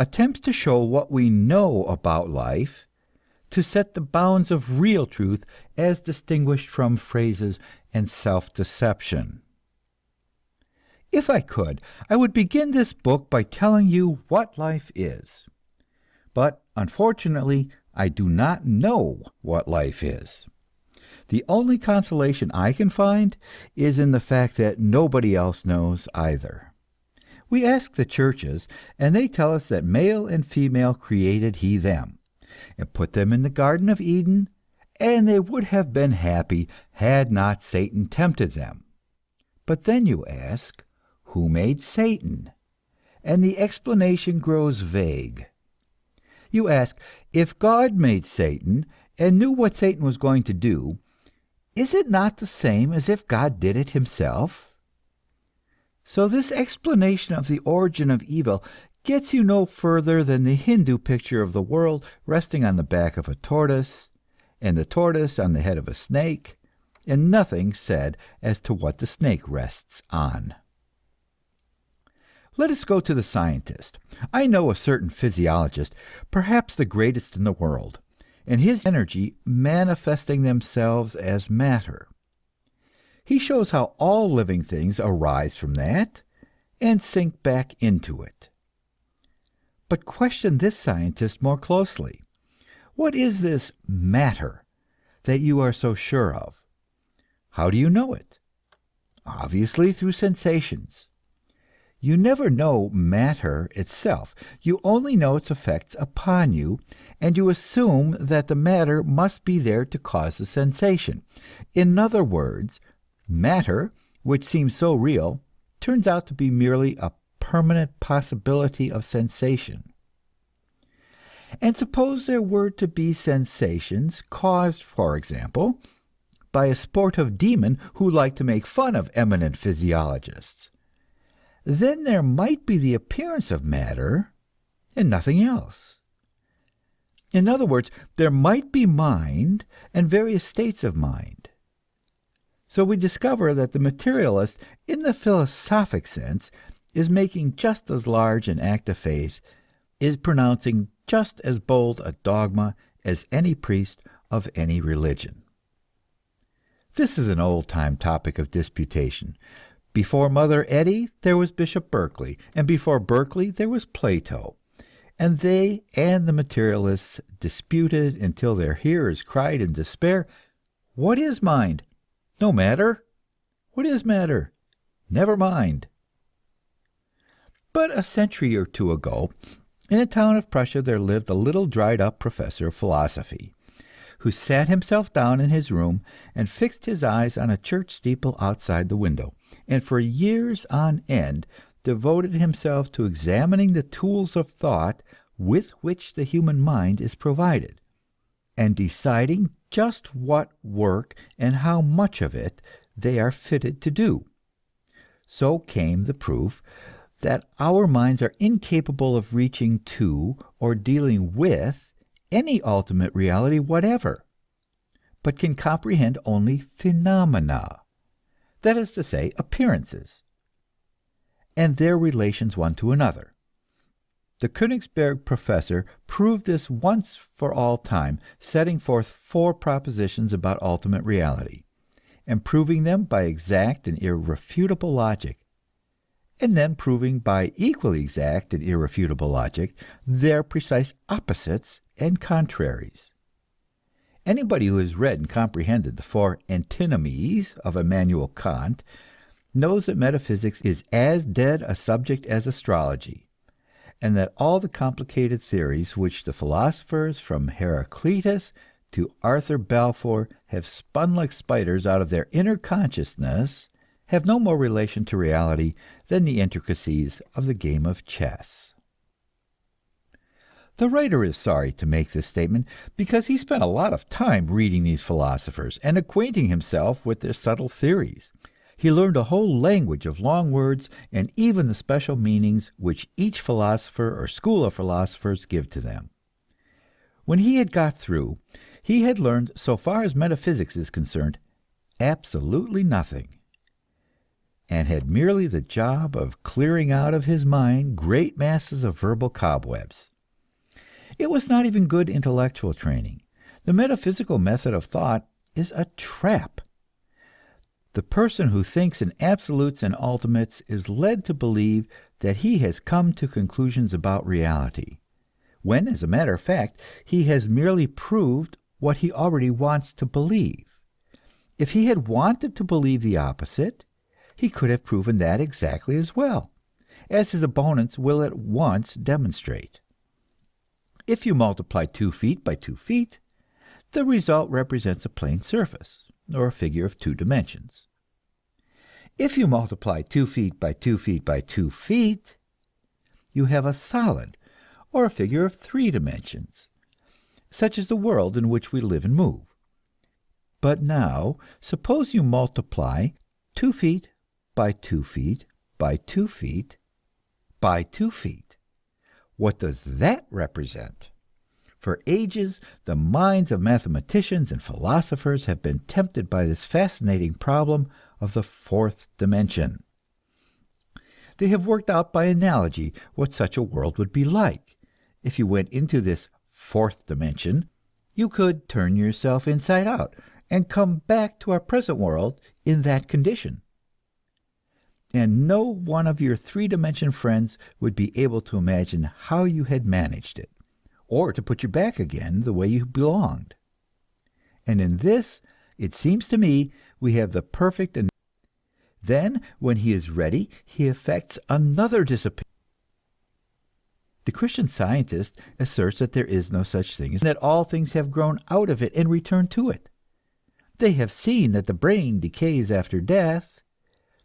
attempts to show what we know about life, to set the bounds of real truth as distinguished from phrases and self-deception. If I could, I would begin this book by telling you what life is. But unfortunately, I do not know what life is. The only consolation I can find is in the fact that nobody else knows either. We ask the churches, and they tell us that male and female created He them, and put them in the Garden of Eden, and they would have been happy had not Satan tempted them. But then you ask, who made Satan? And the explanation grows vague. You ask, if God made Satan and knew what Satan was going to do, is it not the same as if God did it Himself? So this explanation of the origin of evil gets you no further than the Hindu picture of the world resting on the back of a tortoise, and the tortoise on the head of a snake, and nothing said as to what the snake rests on. Let us go to the scientist. I know a certain physiologist, perhaps the greatest in the world, and his energy manifesting themselves as matter. He shows how all living things arise from that and sink back into it. But question this scientist more closely. What is this matter that you are so sure of? How do you know it? Obviously through sensations. You never know matter itself. You only know its effects upon you, and you assume that the matter must be there to cause the sensation. In other words, matter, which seems so real, turns out to be merely a permanent possibility of sensation. And suppose there were to be sensations caused, for example, by a sportive demon who liked to make fun of eminent physiologists. Then there might be the appearance of matter and nothing else. In other words, there might be mind and various states of mind. So we discover that the materialist, in the philosophic sense, is making just as large an act of faith, is pronouncing just as bold a dogma as any priest of any religion. This is an old-time topic of disputation. Before Mother Eddy, there was Bishop Berkeley, and before Berkeley, there was Plato. And they and the materialists disputed until their hearers cried in despair, "What is mind? No matter. What is matter? Never mind." But a century or two ago, in a town of Prussia, there lived a little dried-up professor of philosophy, who sat himself down in his room and fixed his eyes on a church steeple outside the window, and for years on end devoted himself to examining the tools of thought with which the human mind is provided, and deciding just what work and how much of it they are fitted to do. So came the proof that our minds are incapable of reaching to or dealing with any ultimate reality whatever, but can comprehend only phenomena, that is to say, appearances, and their relations one to another. The Königsberg professor proved this once for all time, setting forth 4 propositions about ultimate reality, and proving them by exact and irrefutable logic, and then proving by equally exact and irrefutable logic their precise opposites and contraries. Anybody who has read and comprehended the 4 antinomies of Immanuel Kant knows that metaphysics is as dead a subject as astrology, and that all the complicated theories which the philosophers from Heraclitus to Arthur Balfour have spun like spiders out of their inner consciousness have no more relation to reality than the intricacies of the game of chess. The writer is sorry to make this statement because he spent a lot of time reading these philosophers and acquainting himself with their subtle theories. He learned a whole language of long words and even the special meanings which each philosopher or school of philosophers give to them. When he had got through, he had learned, so far as metaphysics is concerned, absolutely nothing. and had merely the job of clearing out of his mind great masses of verbal cobwebs. It was not even good intellectual training. The metaphysical method of thought is a trap. The person who thinks in absolutes and ultimates is led to believe that he has come to conclusions about reality, when, as a matter of fact, he has merely proved what he already wants to believe. If he had wanted to believe the opposite, he could have proven that exactly as well, as his opponents will at once demonstrate. If you multiply 2 feet by 2 feet, the result represents a plane surface, or a figure of 2 dimensions. If you multiply 2 feet by 2 feet by 2 feet, you have a solid, or a figure of 3 dimensions, such as the world in which we live and move. But now, suppose you multiply 2 feet by 2 feet by 2 feet by 2 feet. What does that represent? For ages, the minds of mathematicians and philosophers have been tempted by this fascinating problem of the 4th dimension. They have worked out by analogy what such a world would be like. If you went into this 4th dimension, you could turn yourself inside out and come back to our present world in that condition. And no one of your 3-dimension friends would be able to imagine how you had managed it, or to put you back again the way you belonged. And in this, it seems to me, we have the perfect. Then, when he is ready, he effects another disappearance. The Christian Scientist asserts that there is no such thing, and that all things have grown out of it and returned to it. They have seen that the brain decays after death.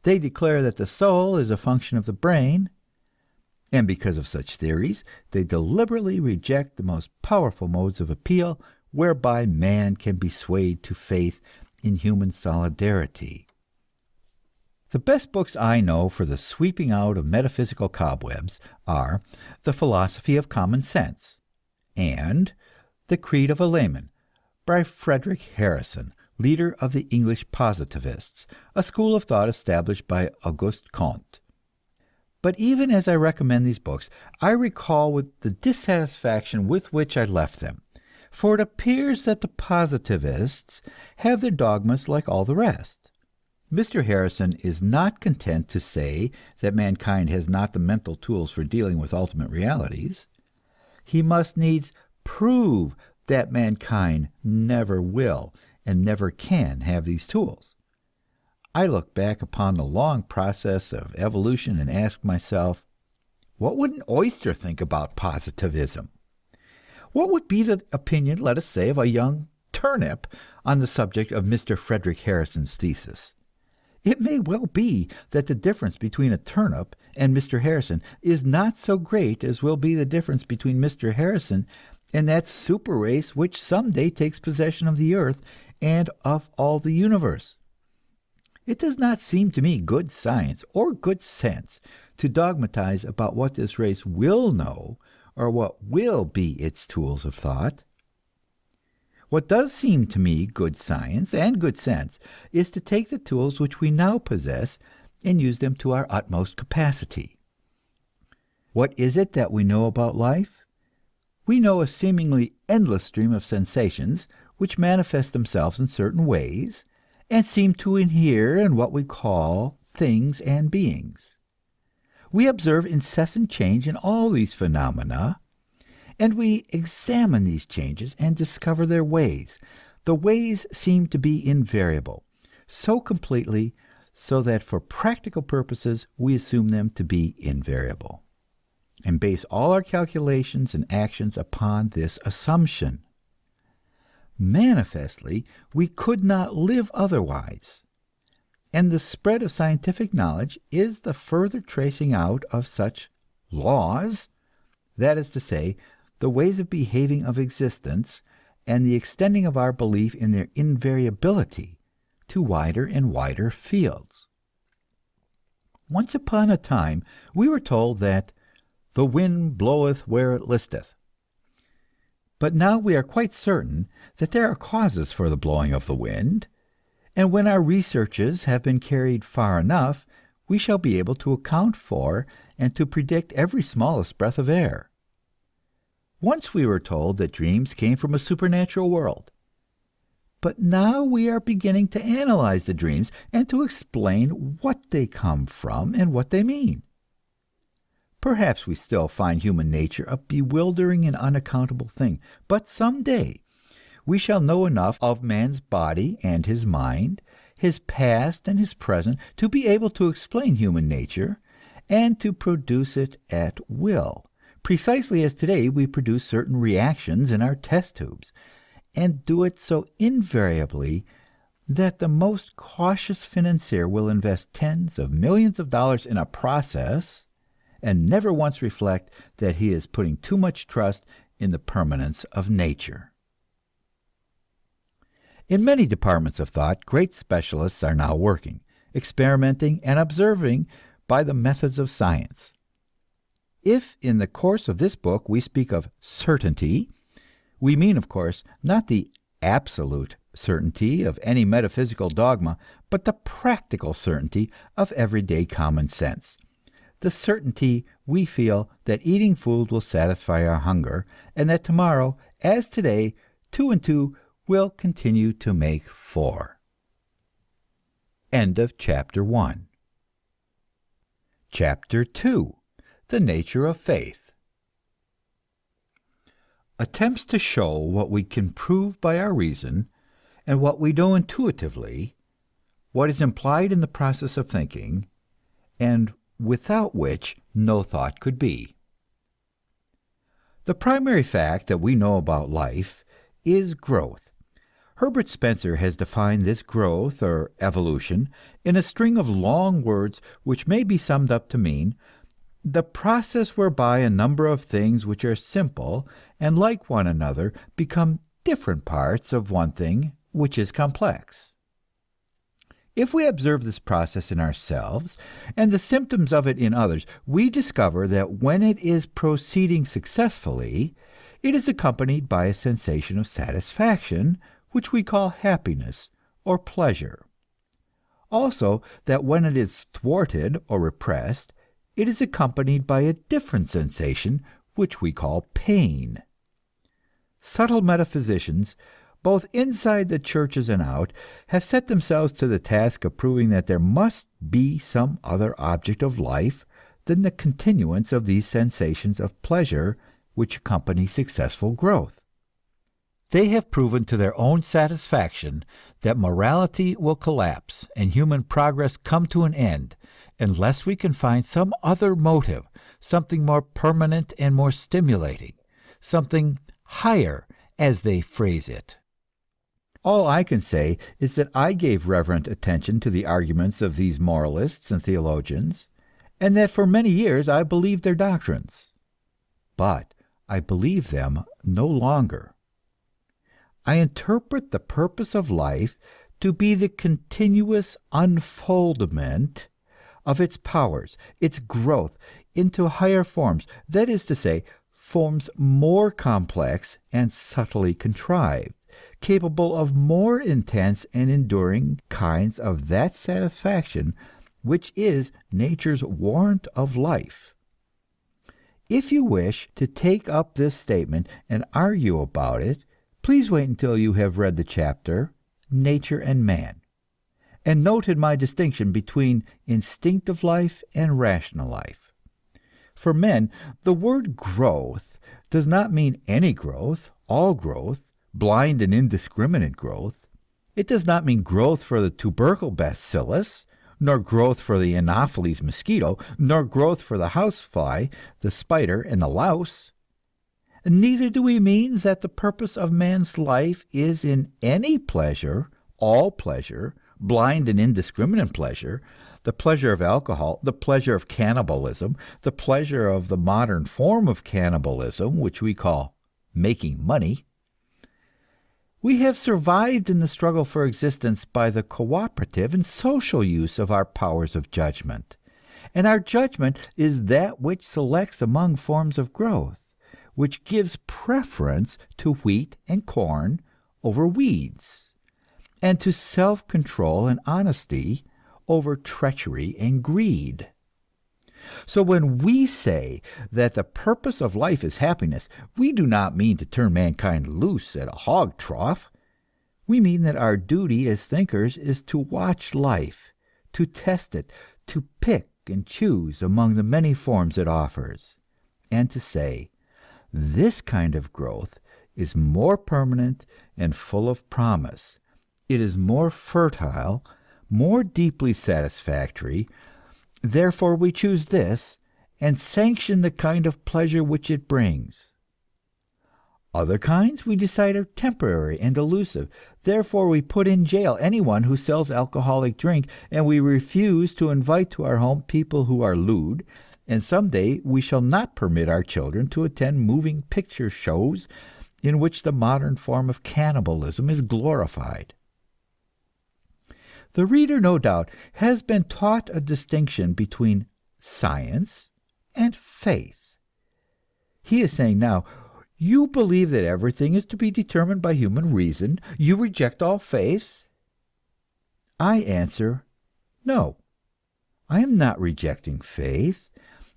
They declare that the soul is a function of the brain. And because of such theories, they deliberately reject the most powerful modes of appeal whereby man can be swayed to faith in human solidarity. The best books I know for the sweeping out of metaphysical cobwebs are The Philosophy of Common Sense and The Creed of a Layman by Frederick Harrison, leader of the English Positivists, a school of thought established by Auguste Comte. But even as I recommend these books, I recall with the dissatisfaction with which I left them, for it appears that the positivists have their dogmas like all the rest. Mr. Harrison is not content to say that mankind has not the mental tools for dealing with ultimate realities. He must needs prove that mankind never will and never can have these tools. I look back upon the long process of evolution and ask myself, what would an oyster think about positivism? What would be the opinion, let us say, of a young turnip on the subject of Mr. Frederick Harrison's thesis? It may well be that the difference between a turnip and Mr. Harrison is not so great as will be the difference between Mr. Harrison and that super race which someday takes possession of the earth and of all the universe. It does not seem to me good science or good sense to dogmatize about what this race will know or what will be its tools of thought. What does seem to me good science and good sense is to take the tools which we now possess and use them to our utmost capacity. What is it that we know about life? We know a seemingly endless stream of sensations which manifest themselves in certain ways and seem to inhere in what we call things and beings. We observe incessant change in all these phenomena, and we examine these changes and discover their ways. The ways seem to be invariable, so completely so that for practical purposes we assume them to be invariable, and base all our calculations and actions upon this assumption. Manifestly, we could not live otherwise, and the spread of scientific knowledge is the further tracing out of such laws, that is to say, the ways of behaving of existence, and the extending of our belief in their invariability to wider and wider fields. Once upon a time we were told that the wind bloweth where it listeth. But now we are quite certain that there are causes for the blowing of the wind, and when our researches have been carried far enough, we shall be able to account for and to predict every smallest breath of air. Once we were told that dreams came from a supernatural world, but now we are beginning to analyze the dreams and to explain what they come from and what they mean. Perhaps we still find human nature a bewildering and unaccountable thing, but someday we shall know enough of man's body and his mind, his past and his present, to be able to explain human nature and to produce it at will, precisely as today we produce certain reactions in our test tubes, and do it so invariably that the most cautious financier will invest tens of millions of dollars in a process and never once reflect that he is putting too much trust in the permanence of nature. In many departments of thought, great specialists are now working, experimenting, and observing by the methods of science. If in the course of this book we speak of certainty, we mean, of course, not the absolute certainty of any metaphysical dogma, but the practical certainty of everyday common sense. The certainty we feel that eating food will satisfy our hunger, and that tomorrow, as today, 2 and 2 will continue to make 4. End of chapter 1. Chapter 2. The nature of faith. Attempts to show what we can prove by our reason, and what we know intuitively, what is implied in the process of thinking, and without which no thought could be. The primary fact that we know about life is growth. Herbert Spencer has defined this growth or evolution in a string of long words which may be summed up to mean the process whereby a number of things which are simple and like one another become different parts of one thing which is complex. If we observe this process in ourselves and the symptoms of it in others, we discover that when it is proceeding successfully, it is accompanied by a sensation of satisfaction, which we call happiness or pleasure. Also, that when it is thwarted or repressed, it is accompanied by a different sensation, which we call pain. Subtle metaphysicians, both inside the churches and out, have set themselves to the task of proving that there must be some other object of life than the continuance of these sensations of pleasure which accompany successful growth. They have proven to their own satisfaction that morality will collapse and human progress come to an end unless we can find some other motive, something more permanent and more stimulating, something higher, as they phrase it. All I can say is that I gave reverent attention to the arguments of these moralists and theologians, and that for many years I believed their doctrines. But I believe them no longer. I interpret the purpose of life to be the continuous unfoldment of its powers, its growth into higher forms, that is to say, forms more complex and subtly contrived, capable of more intense and enduring kinds of that satisfaction which is nature's warrant of life. If you wish to take up this statement and argue about it, please wait until you have read the chapter, Nature and Man, and noted my distinction between instinctive life and rational life. For men, the word growth does not mean any growth, all growth, blind and indiscriminate growth. It does not mean growth for the tubercle bacillus, nor growth for the Anopheles mosquito, nor growth for the housefly, the spider, and the louse. Neither do we mean that the purpose of man's life is in any pleasure, all pleasure, blind and indiscriminate pleasure, the pleasure of alcohol, the pleasure of cannibalism, the pleasure of the modern form of cannibalism, which we call making money. We have survived in the struggle for existence by the cooperative and social use of our powers of judgment, and our judgment is that which selects among forms of growth, which gives preference to wheat and corn over weeds, and to self-control and honesty over treachery and greed. So when we say that the purpose of life is happiness, we do not mean to turn mankind loose at a hog trough. We mean that our duty as thinkers is to watch life, to test it, to pick and choose among the many forms it offers, and to say, this kind of growth is more permanent and full of promise. It is more fertile, more deeply satisfactory. Therefore we choose this and sanction the kind of pleasure which it brings. Other kinds we decide are temporary and elusive. Therefore we put in jail anyone who sells alcoholic drink, and we refuse to invite to our home people who are lewd, and someday we shall not permit our children to attend moving picture shows in which the modern form of cannibalism is glorified. The reader, no doubt, has been taught a distinction between science and faith. He is saying now, you believe that everything is to be determined by human reason. You reject all faith? I answer, no. I am not rejecting faith.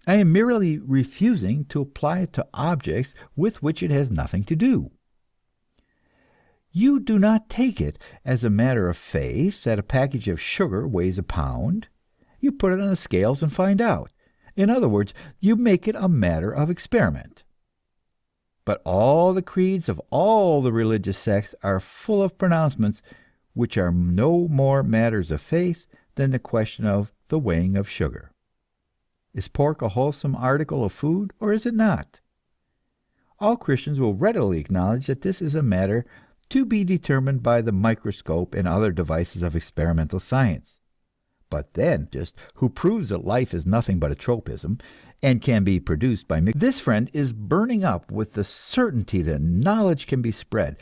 I am merely refusing to apply it to objects with which it has nothing to do. You do not take it as a matter of faith that a package of sugar weighs a pound. You put it on the scales and find out. In other words, you make it a matter of experiment. But all the creeds of all the religious sects are full of pronouncements which are no more matters of faith than the question of the weighing of sugar. Is pork a wholesome article of food, or is it not? All Christians will readily acknowledge that this is a matter to be determined by the microscope and other devices of experimental science. But then, just who proves that life is nothing but a tropism, and can be produced by mixing, this friend is burning up with the certainty that knowledge can be spread,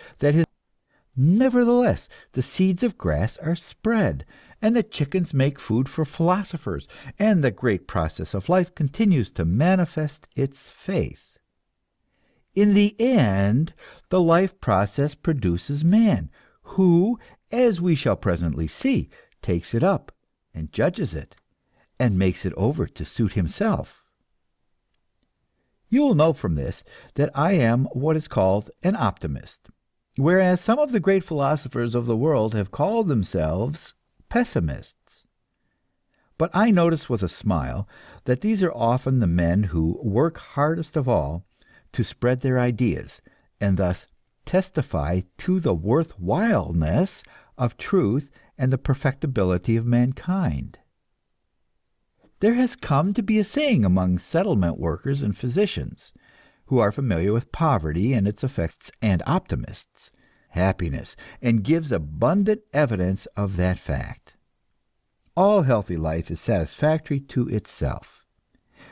nevertheless, the seeds of grass are spread, and the chickens make food for philosophers, and the great process of life continues to manifest its faith. In the end, the life process produces man, who, as we shall presently see, takes it up and judges it, and makes it over to suit himself. You will note from this that I am what is called an optimist, whereas some of the great philosophers of the world have called themselves pessimists. But I notice with a smile that these are often the men who work hardest of all to spread their ideas, and thus testify to the worthwhileness of truth and the perfectibility of mankind. There has come to be a saying among settlement workers and physicians, who are familiar with poverty and its effects, and optimists, happiness, and gives abundant evidence of that fact. All healthy life is satisfactory to itself.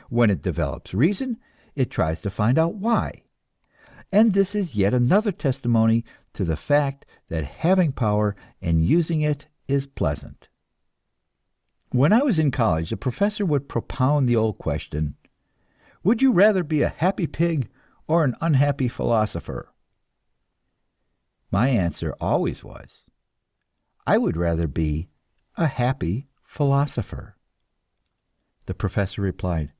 When it develops reason, it tries to find out why. And this is yet another testimony to the fact that having power and using it is pleasant. When I was in college, the professor would propound the old question, would you rather be a happy pig or an unhappy philosopher? My answer always was, I would rather be a happy philosopher. The professor replied,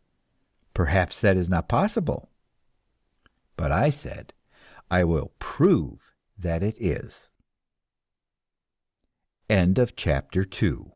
perhaps that is not possible. But I said, I will prove that it is. End of chapter 2.